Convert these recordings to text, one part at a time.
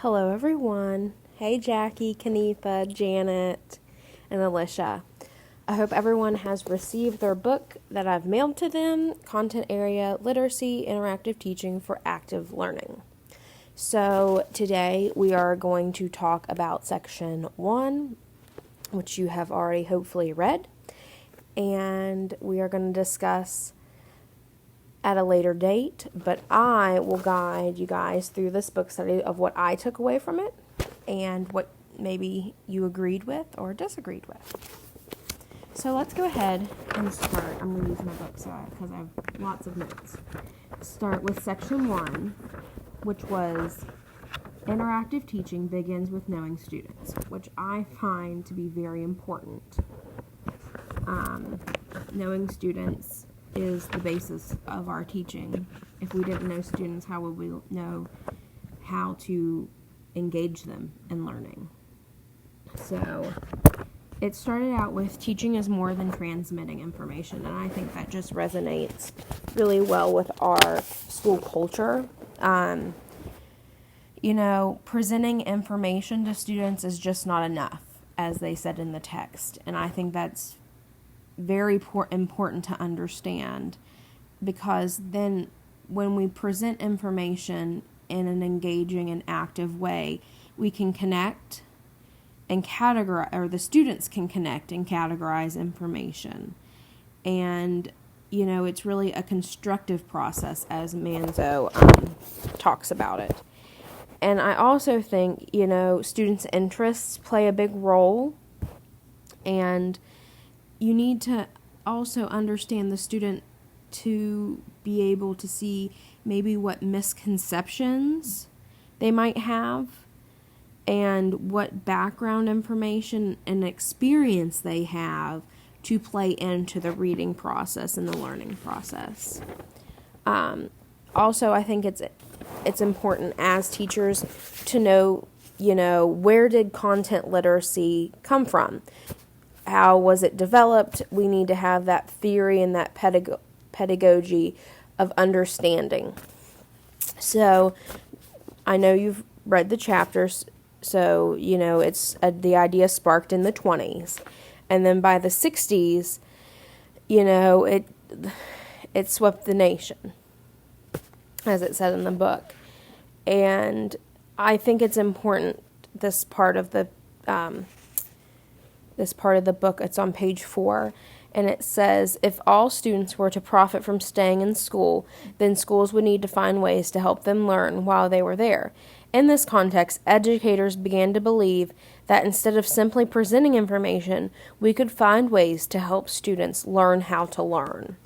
Hello, everyone. Hey, Jackie, Kaneetha, Janet, and Alicia. I hope everyone has received their book that I've mailed to them, Content Area Literacy Interactive Teaching for Active Learning. So today we are going to talk about Section 1, which you have already hopefully read, and we are going to discuss at a later date, but I will guide you guys through this book study of what I took away from it and what maybe you agreed with or disagreed with. So let's go ahead and start. I'm going to use my book because I have lots of notes. Start with Section 1, which was Interactive Teaching Begins with Knowing Students, which I find to be very important. Knowing students is the basis of our teaching. If we didn't know students, how would we know how to engage them in learning? So it started out with teaching is more than transmitting information, and I think that just resonates really well with our school culture. Presenting information to students is just not enough, as they said in the text, and I think that's very important to understand, because then when we present information in an engaging and active way, we can connect and categorize, or the students can connect and categorize information. And, it's really a constructive process, as Manzo talks about it. And I also think, students' interests play a big role, and you need to also understand the student to be able to see maybe what misconceptions they might have and what background information and experience they have to play into the reading process and the learning process. Also, I think it's important as teachers to know, where did content literacy come from? How was it developed? We need to have that theory and that pedagogy of understanding. So, I know you've read the chapters, so, it's the idea sparked in the 20s. And then by the 60s, it swept the nation, as it said in the book. And I think it's important, this part of the book, it's on page 4, and it says, if all students were to profit from staying in school, then schools would need to find ways to help them learn while they were there. In this context, educators began to believe that instead of simply presenting information, we could find ways to help students learn how to learn.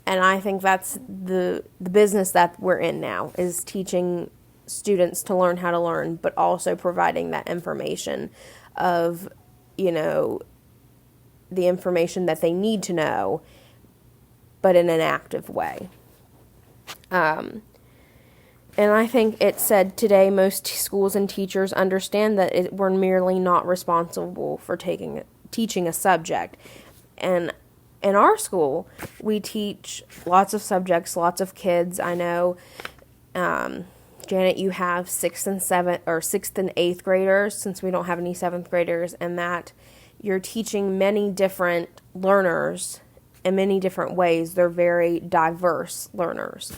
And I think that's the business that we're in now, is teaching students to learn how to learn, but also providing that information of the information that they need to know, but in an active way. And I think it said today most schools and teachers understand that we're merely not responsible for teaching a subject. And in our school, we teach lots of subjects, lots of kids. I know, Janet, you have 6th and 8th graders, since we don't have any 7th graders, and that you're teaching many different learners in many different ways. They're very diverse learners.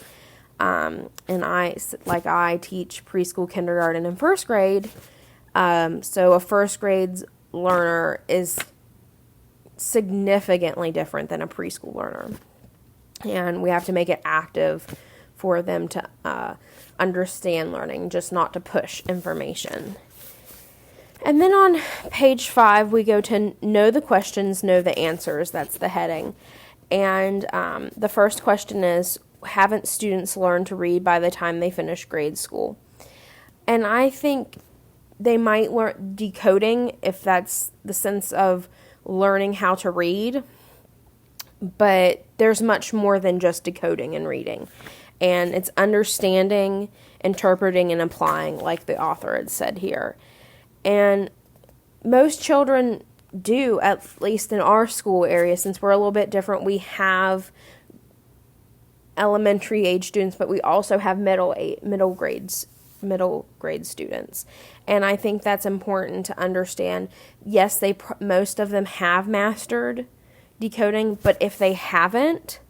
And I teach preschool, kindergarten, and 1st grade. So a 1st grade's learner is significantly different than a preschool learner. And we have to make it active for them to understand learning, just not to push information. And then on page 5, we go to know the questions, know the answers. That's the heading. And the first question is, haven't students learned to read by the time they finish grade school? And I think they might learn decoding, if that's the sense of learning how to read. But there's much more than just decoding and reading. And it's understanding, interpreting, and applying, like the author had said here. And most children do, at least in our school area, since we're a little bit different. We have elementary age students, but we also have middle grades middle grade students. And I think that's important to understand. Yes, most of them have mastered decoding, but if they haven't,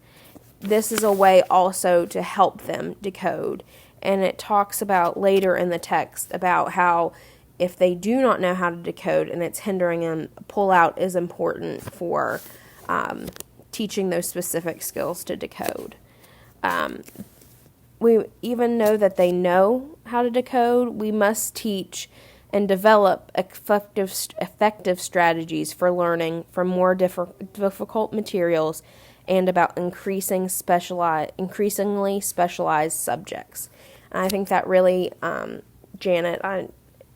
this is a way also to help them decode. And it talks about later in the text about how if they do not know how to decode and it's hindering them, pull out is important for teaching those specific skills to decode. We even know that they know how to decode. We must teach and develop effective strategies for learning from more difficult materials and about increasingly specialized subjects. And I think that really, Janet, I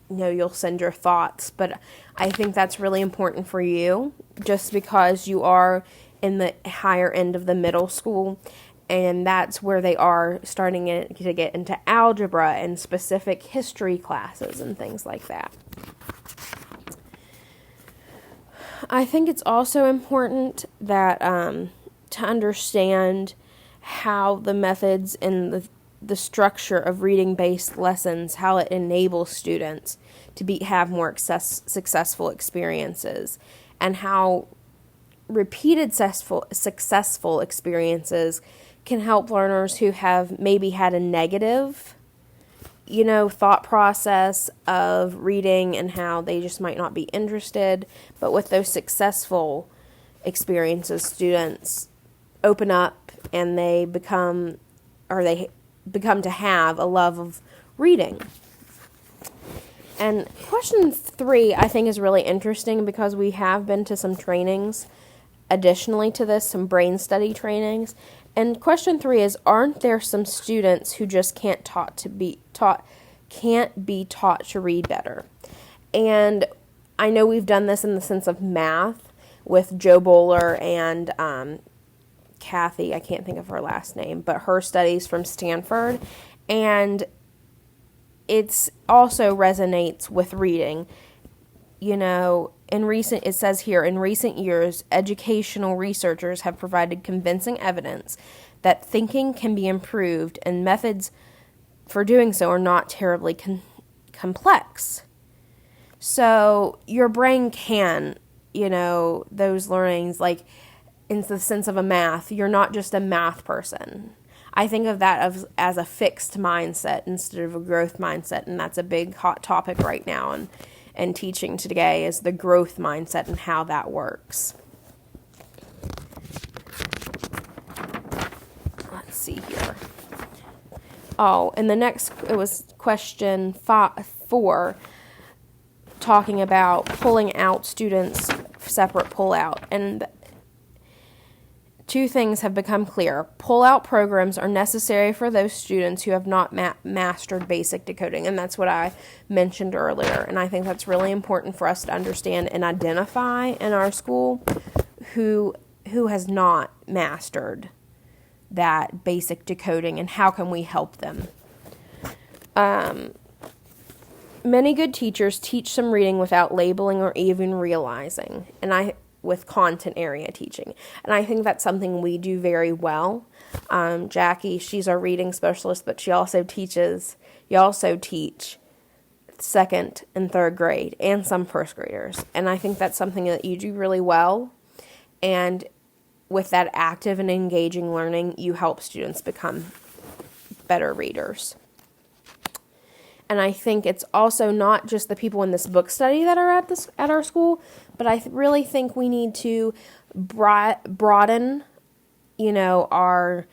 know you'll send your thoughts, but I think that's really important for you just because you are in the higher end of the middle school, and that's where they are starting to get into algebra and specific history classes and things like that. I think it's also important that to understand how the methods and the structure of reading-based lessons, how it enables students to have more successful experiences, and how repeated successful experiences can help learners who have maybe had a negative, thought process of reading and how they just might not be interested. But with those successful experiences, students open up and they become to have a love of reading. And question 3, I think, is really interesting because we have been to some trainings additionally to this, some brain study trainings. And question 3 is, aren't there some students who just can't be taught to read better? And I know we've done this in the sense of math with Joe Bowler and Kathy, I can't think of her last name, but her studies from Stanford. And it's also resonates with reading. It says here, in recent years, educational researchers have provided convincing evidence that thinking can be improved and methods for doing so are not terribly complex. So your brain can, those learnings, like in the sense of a math, you're not just a math person. I think of that as a fixed mindset instead of a growth mindset, and that's a big hot topic right now and teaching today is the growth mindset and how that works. Let's see here. Oh, and the next, it was question 4, talking about pulling out students' separate pull-out. And 2 things have become clear. Pull-out programs are necessary for those students who have not mastered basic decoding, and that's what I mentioned earlier. And I think that's really important for us to understand and identify in our school who has not mastered that basic decoding and how can we help them. Many good teachers teach some reading without labeling or even realizing, with content area teaching. And I think that's something we do very well. Jackie, she's our reading specialist, but you also teach 2nd and 3rd grade and some 1st graders. And I think that's something that you do really well. And with that active and engaging learning, you help students become better readers. And I think it's also not just the people in this book study that are at our school, but I really think we need to broaden, our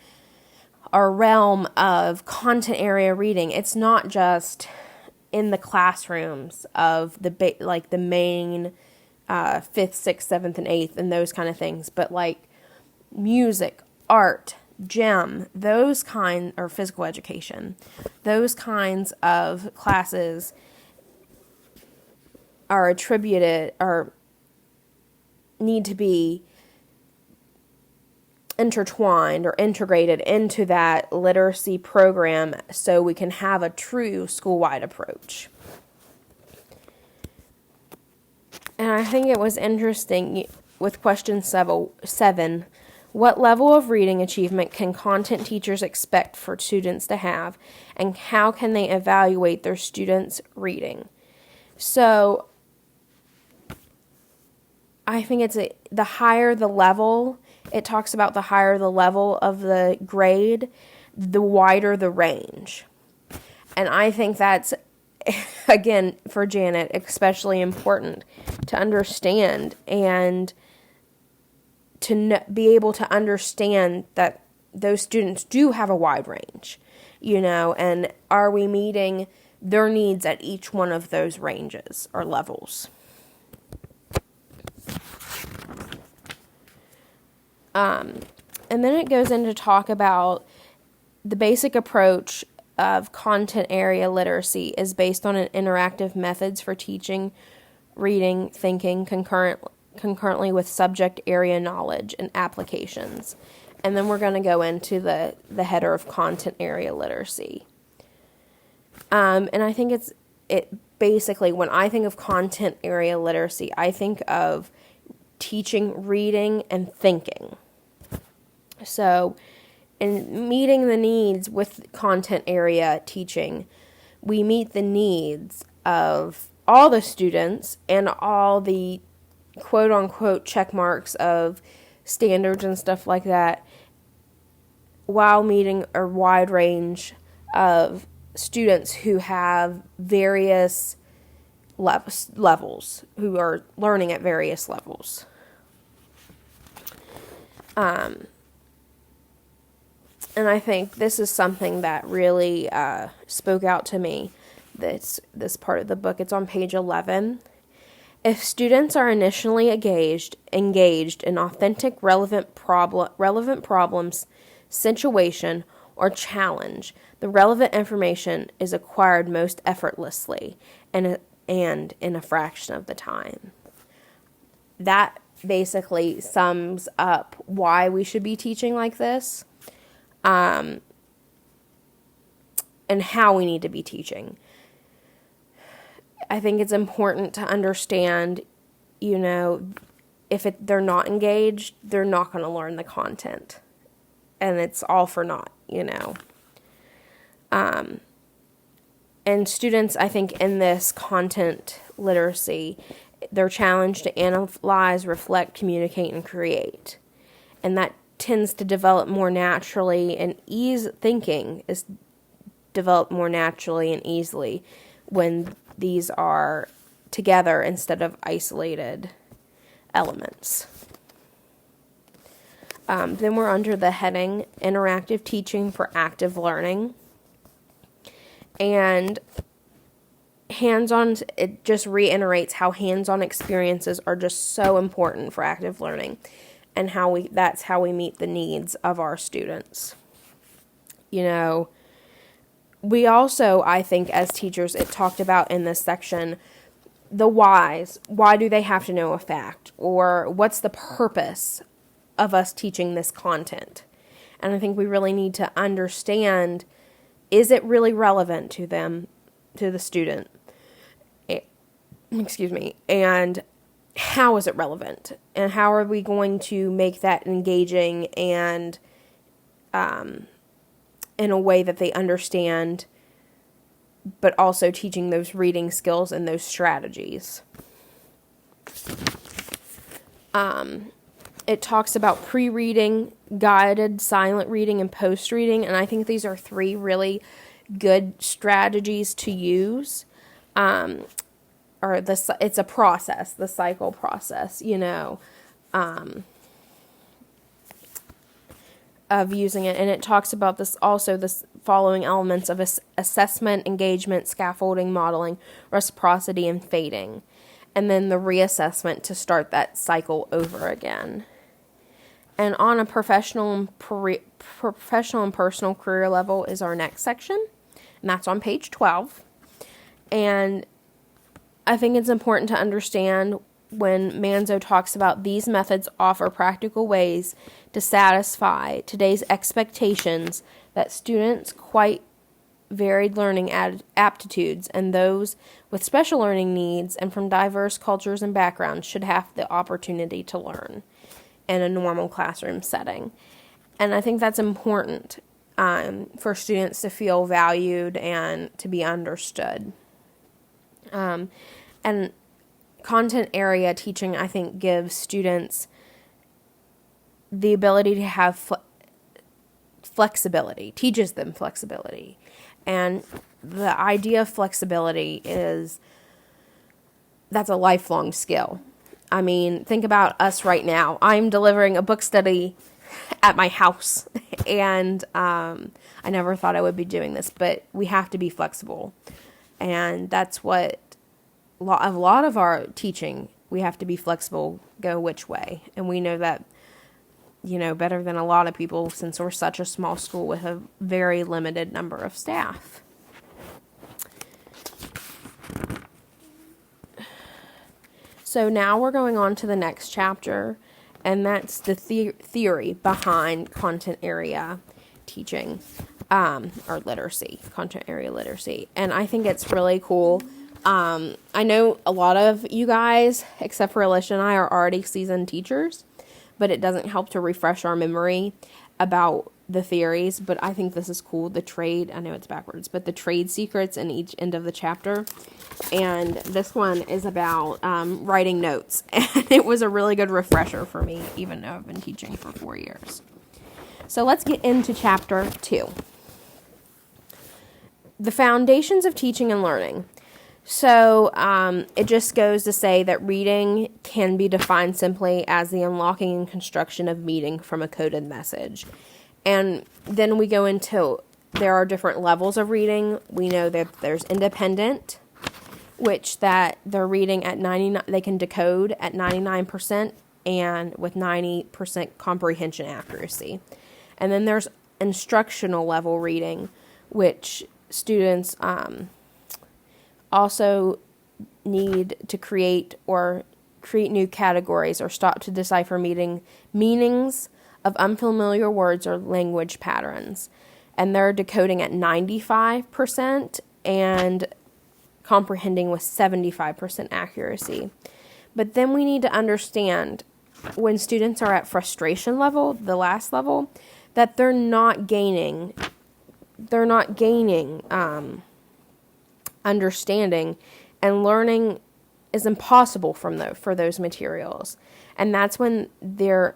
realm of content area reading. It's not just in the classrooms of the main 5th, 6th, 7th, and 8th and those kind of things, but like music, art, GEM, or physical education, those kinds of classes are attributed or need to be intertwined or integrated into that literacy program so we can have a true school-wide approach. And I think it was interesting with question 7 What level of reading achievement can content teachers expect for students to have, and how can they evaluate their students' reading? So, I think the higher the level, it talks about the higher the level of the grade, the wider the range. And I think that's, again, for Janet, especially important to understand and to be able to understand that those students do have a wide range, and are we meeting their needs at each one of those ranges or levels? And then it goes into talk about the basic approach of content area literacy is based on an interactive methods for teaching, reading, thinking concurrently with subject area knowledge and applications. And then we're going to go into the header of content area literacy. And I think it basically, when I think of content area literacy, I think of teaching, reading, and thinking. So, in meeting the needs with content area teaching, we meet the needs of all the students and all the quote-unquote check marks of standards and stuff like that, while meeting a wide range of students who have various levels, who are learning at various levels. And I think this is something that really spoke out to me, this part of the book. It's on page 11. If students are initially engaged in authentic, relevant problems, situation, or challenge, the relevant information is acquired most effortlessly and in a fraction of the time. That basically sums up why we should be teaching like this, and how we need to be teaching. I think it's important to understand, if they're not engaged, they're not going to learn the content. And it's all for naught, And students, I think, in this content literacy, they're challenged to analyze, reflect, communicate, and create. And that tends to develop more naturally, and thinking is developed more naturally and easily when these are together instead of isolated elements. Then we're under the heading Interactive Teaching for Active Learning. And hands-on, it just reiterates how hands-on experiences are just so important for active learning, and that's how we meet the needs of our students. We also, I think, as teachers, it talked about in this section, the whys. Why do they have to know a fact? Or what's the purpose of us teaching this content? And I think we really need to understand, is it really relevant to them, to the student? And how is it relevant? And how are we going to make that engaging and in a way that they understand, but also teaching those reading skills and those strategies. It talks about pre-reading, guided silent reading, and post-reading, and I think these are 3 really good strategies to use. It's a process, the cycle process, of using it. And it talks about this following elements of assessment, engagement, scaffolding, modeling, reciprocity, and fading. And then the reassessment to start that cycle over again. And on a professional and personal career level is our next section. And that's on page 12. And I think it's important to understand when Manzo talks about these methods offer practical ways to satisfy today's expectations that students quite varied learning aptitudes and those with special learning needs and from diverse cultures and backgrounds should have the opportunity to learn. in a normal classroom setting. And I think that's important for students to feel valued and to be understood. And content area teaching, I think, gives students the ability to have flexibility, teaches them flexibility. And the idea of flexibility that's a lifelong skill. I mean, think about us right now. I'm delivering a book study at my house, and I never thought I would be doing this, but we have to be flexible. And that's what a lot of our teaching, we have to be flexible, go which way. And we know that, better than a lot of people, since we're such a small school with a very limited number of staff. So now we're going on to the next chapter, and that's the theory behind content area teaching, or literacy, content area literacy. And I think it's really cool. I know a lot of you guys, except for Alicia and I, are already seasoned teachers, but it doesn't help to refresh our memory about the theories. But I think this is cool. I know it's backwards, but the trade secrets in each end of the chapter. And this one is about writing notes. And it was a really good refresher for me, even though I've been teaching for 4 years. So let's get into chapter 2. The foundations of teaching and learning. So it just goes to say that reading can be defined simply as the unlocking and construction of meaning from a coded message. And then we go into, there are different levels of reading. We know that there's independent, which that they're reading at 99, they can decode at 99% and with 90% comprehension accuracy. And then there's instructional level reading, which students also need to create new categories or stop to decipher meanings of unfamiliar words or language patterns. And they're decoding at 95% and comprehending with 75% accuracy. But then we need to understand when students are at frustration level, the last level, that they're not gaining understanding, and learning is impossible for those materials. And that's when their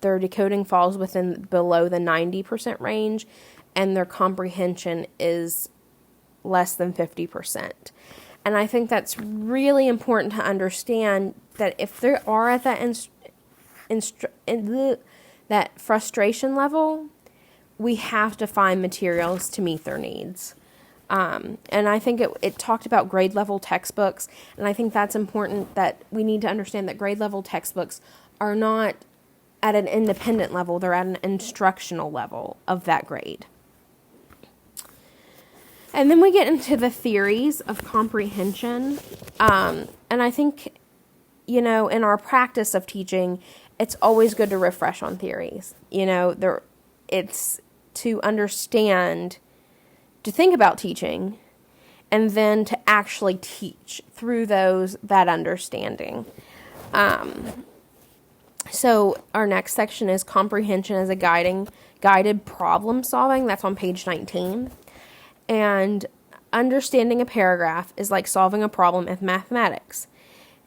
decoding falls below the 90% range, and their comprehension is less than 50%. And I think that's really important to understand, that if they are at that frustration level, we have to find materials to meet their needs. And I think it talked about grade level textbooks, and I think that's important, that we need to understand that grade level textbooks are not at an independent level, they're at an instructional level of that grade. And then we get into the theories of comprehension, and I think, in our practice of teaching, it's always good to refresh on theories. It's to understand, to think about teaching, and then to actually teach through that understanding. So our next section is comprehension as a guided problem solving. That's on page 19. And understanding a paragraph is like solving a problem in mathematics.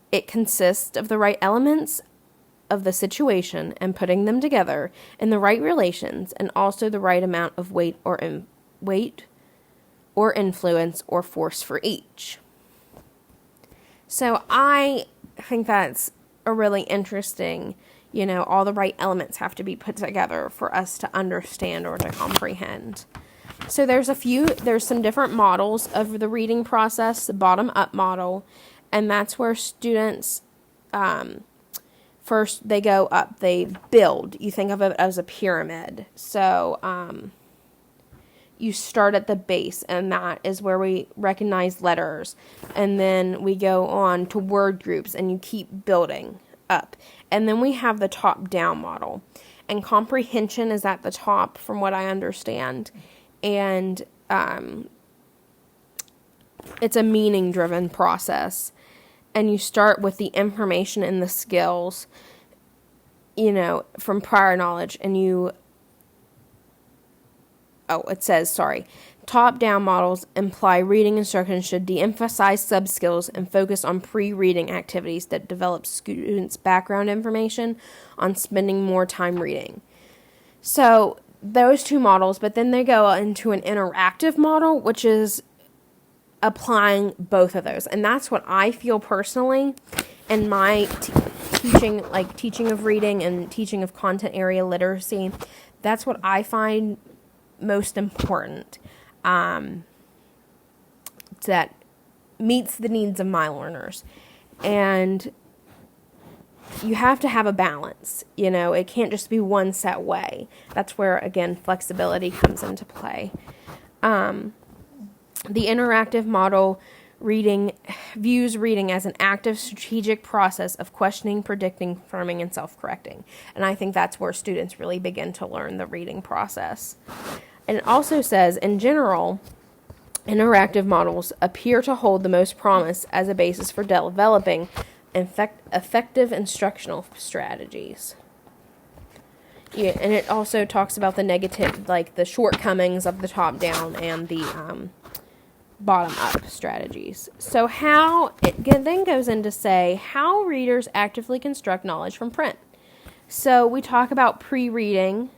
It consists of the right elements of the situation and putting them together in the right relations, and also the right amount of weight or influence or force for each. So I think that's a really interesting, all the right elements have to be put together for us to understand or to comprehend. So there's some different models of the reading process, the bottom-up model, and that's where students, first they go up, they build. You think of it as a pyramid. So you start at the base, and that is where we recognize letters. And then we go on to word groups, and you keep building up. And then we have the top-down model. And comprehension is at the top, from what I understand. And it's a meaning-driven process. And you start with the information and the skills. from prior knowledge, and it says, top-down models imply reading instruction should de-emphasize sub-skills and focus on pre-reading activities that develop students' background information on spending more time reading. So those two models, but then they go into an interactive model, which is applying both of those. And that's what I feel personally in my teaching of reading and teaching of content area literacy. That's what I find most important, that meets the needs of my learners. And you have to have a balance, it can't just be one set way. That's where, again, flexibility comes into play. The interactive model views reading as an active strategic process of questioning, predicting, affirming, and self-correcting. And I think that's where students really begin to learn the reading process. And it also says, in general, interactive models appear to hold the most promise as a basis for developing effective instructional strategies. Yeah, and it also talks about the negative, the shortcomings of the top-down and the bottom-up strategies. So it then goes in to say how readers actively construct knowledge from print. So we talk about pre-reading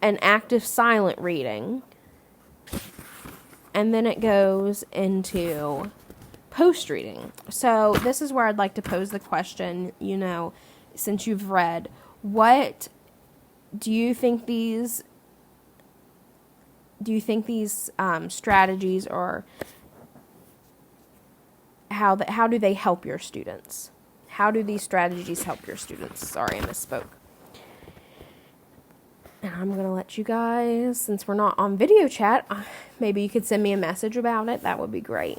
and active silent reading, and then it goes into post-reading. So this is where I'd like to pose the question, since you've read, what do you think these strategies, or how do they help your students? How do these strategies help your students? Sorry, I misspoke. And I'm going to let you guys, since we're not on video chat, maybe you could send me a message about it. That would be great.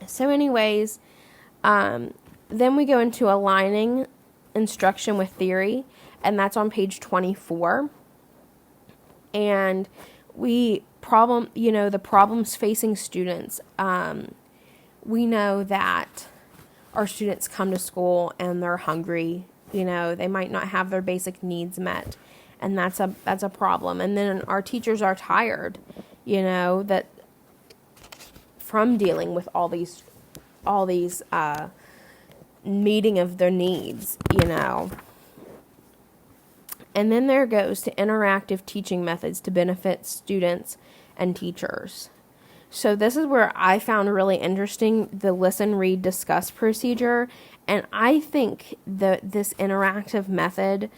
So anyways, then we go into aligning instruction with theory, and that's on page 24. And the problems facing students. We know that our students come to school and they're hungry. They might not have their basic needs met, and that's a problem. And then our teachers are tired, that from dealing with all these meeting of their needs, And then there goes to interactive teaching methods to benefit students and teachers. So this is where I found really interesting the listen, read, discuss procedure. And I think that this interactive method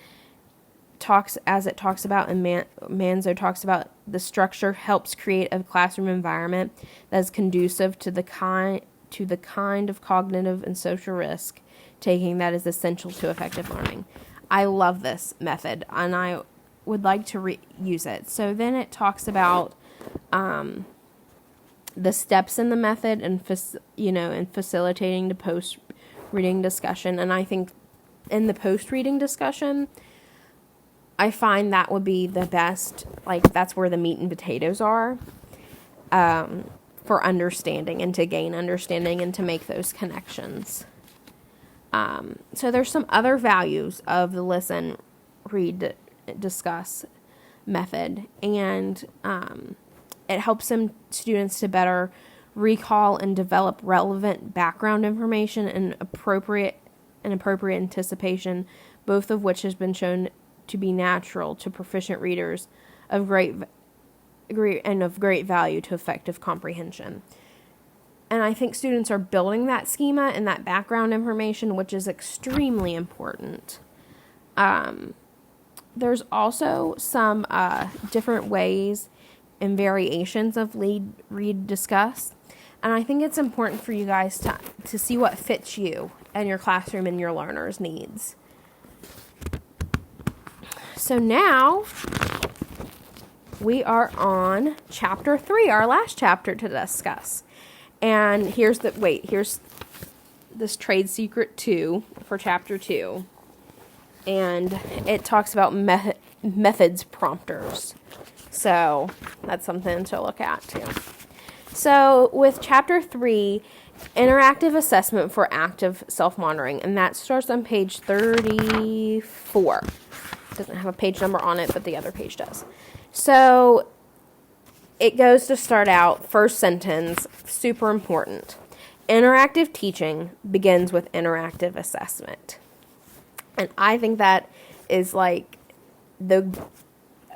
talks about, and Manzo talks about, the structure helps create a classroom environment that is conducive to the kind of cognitive and social risk taking that is essential to effective learning. I love this method, and I would like to use it. So then it talks about the steps in the method and facilitating the post-reading discussion. And I think in the post-reading discussion, I find that would be the best. That's where the meat and potatoes are for understanding and to gain understanding and to make those connections. So there's some other values of the listen, read, discuss method, and it helps students to better recall and develop relevant background information and appropriate anticipation, both of which has been shown to be natural to proficient readers of great value to effective comprehension. And I think students are building that schema and that background information, which is extremely important. There's also some different ways and variations of read, discuss. And I think it's important for you guys to see what fits you and your classroom and your learners' needs. So now we are on chapter 3, our last chapter to discuss. And here's this trade secret 2 for chapter 2. And it talks about methods prompters. So that's something to look at too. So with chapter 3, interactive assessment for active self-monitoring, and that starts on page 34. It doesn't have a page number on it, but the other page does. So it goes to start out, first sentence, super important. Interactive teaching begins with interactive assessment. And I think that is like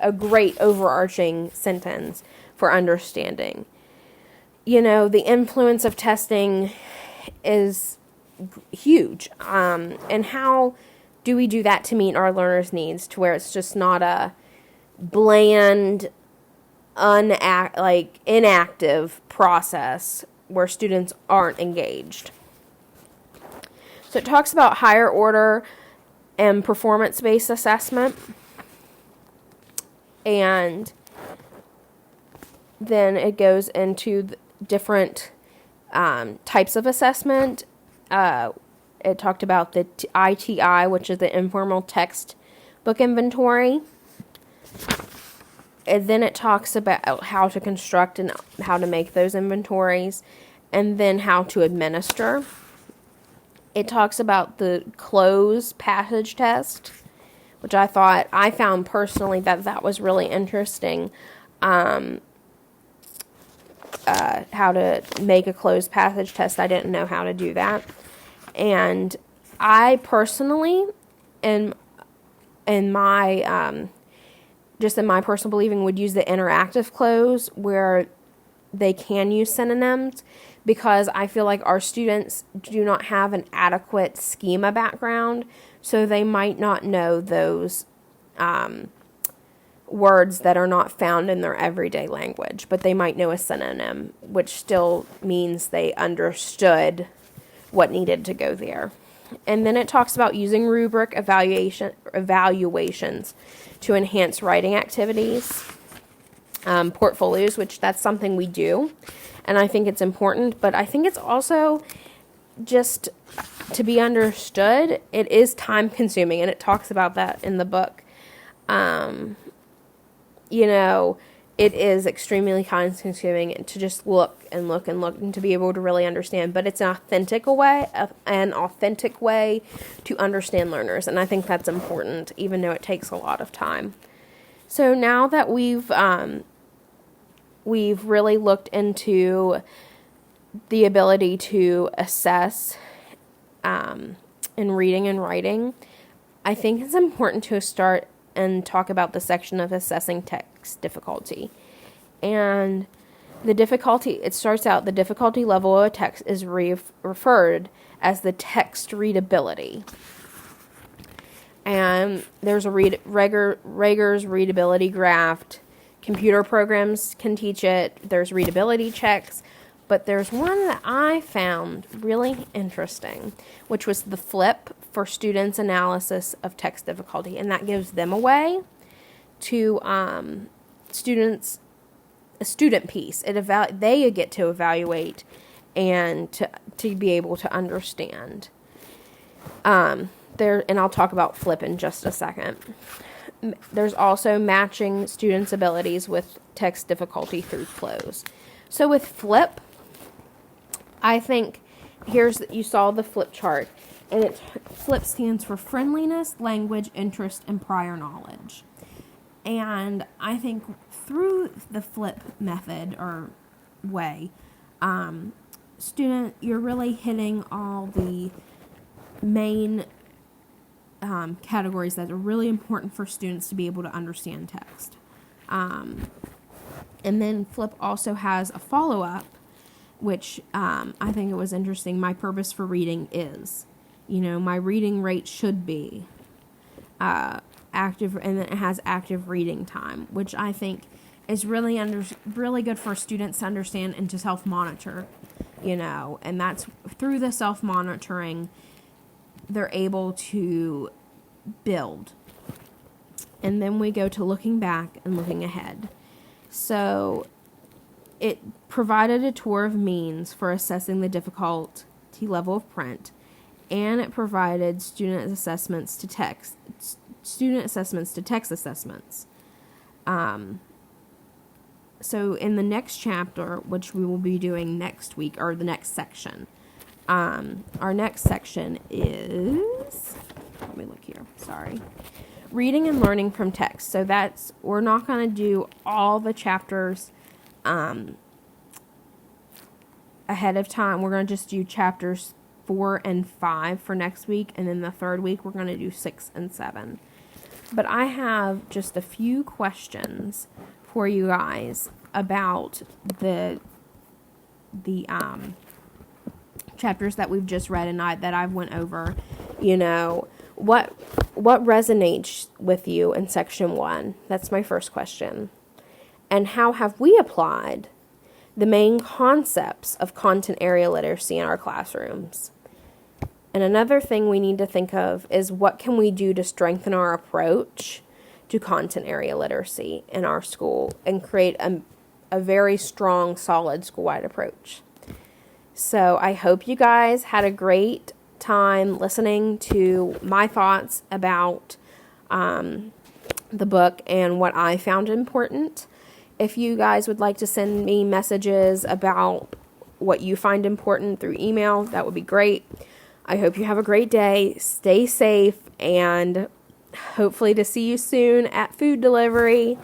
a great overarching sentence for understanding. You know, the influence of testing is huge. And how do we do that to meet our learners' needs, to where it's just not a bland, inactive process where students aren't engaged? So it talks about higher order and performance-based assessment. And then it goes into different types of assessment. It talked about the ITI, which is the informal text book inventory. And then it talks about how to construct and how to make those inventories, and then how to administer. It talks about the close passage test, which I found personally that was really interesting. How to make a closed passage test. I didn't know how to do that. And I personally, in my personal believing, would use the interactive close where they can use synonyms, because I feel like our students do not have an adequate schema background, so they might not know those words that are not found in their everyday language, but they might know a synonym, which still means they understood what needed to go there. And then it talks about using rubric evaluations to enhance writing activities, portfolios, which that's something we do, and I think it's important, but I think it's also just to be understood, it is time consuming, and it talks about that in the book. You know, it is extremely time consuming to just look and to be able to really understand, but it's an authentic way to understand learners, and I think that's important, even though it takes a lot of time. So now that we've really looked into the ability to assess in reading and writing, I think it's important to start and talk about the section of assessing text difficulty. And the difficulty, it starts out, the difficulty level of a text is referred as the text readability. And there's a Rager's readability graph. Computer programs can teach it. There's readability checks. But there's one that I found really interesting, which was the FLIP for Students Analysis of Text Difficulty. And that gives them a way to students, a student piece. They get to evaluate and to be able to understand. And I'll talk about FLIP in just a second. There's also matching students' abilities with text difficulty through close. So with FLIP, I think you saw the FLIP chart, and FLIP stands for friendliness, language, interest, and prior knowledge. And I think through the FLIP method or way, you're really hitting all the main categories that are really important for students to be able to understand text. And then FLIP also has a follow-up, which I think it was interesting. My purpose for reading is, my reading rate should be active, and then it has active reading time, which I think is really good for students to understand and to self-monitor, and that's through the self-monitoring they're able to build. And then we go to looking back and looking ahead. So it provided a tour of means for assessing the difficulty level of print, and it provided student assessments to text assessments. So in the next chapter, which we will be doing next week, or the next section, our next section is, let me look here, sorry. Reading and learning from text. So we're not going to do all the chapters ahead of time. We're going to just do chapters 4 and 5 for next week, and then the third week we're going to do 6 and 7. But I have just a few questions for you guys about the chapters that we've just read and that I've went over. What resonates with you in section 1? That's my first question. And how have we applied the main concepts of content area literacy in our classrooms? And another thing we need to think of is, what can we do to strengthen our approach to content area literacy in our school and create a very strong, solid school-wide approach? So I hope you guys had a great time listening to my thoughts about the book and what I found important. If you guys would like to send me messages about what you find important through email, that would be great. I hope you have a great day. Stay safe, and hopefully to see you soon at food delivery.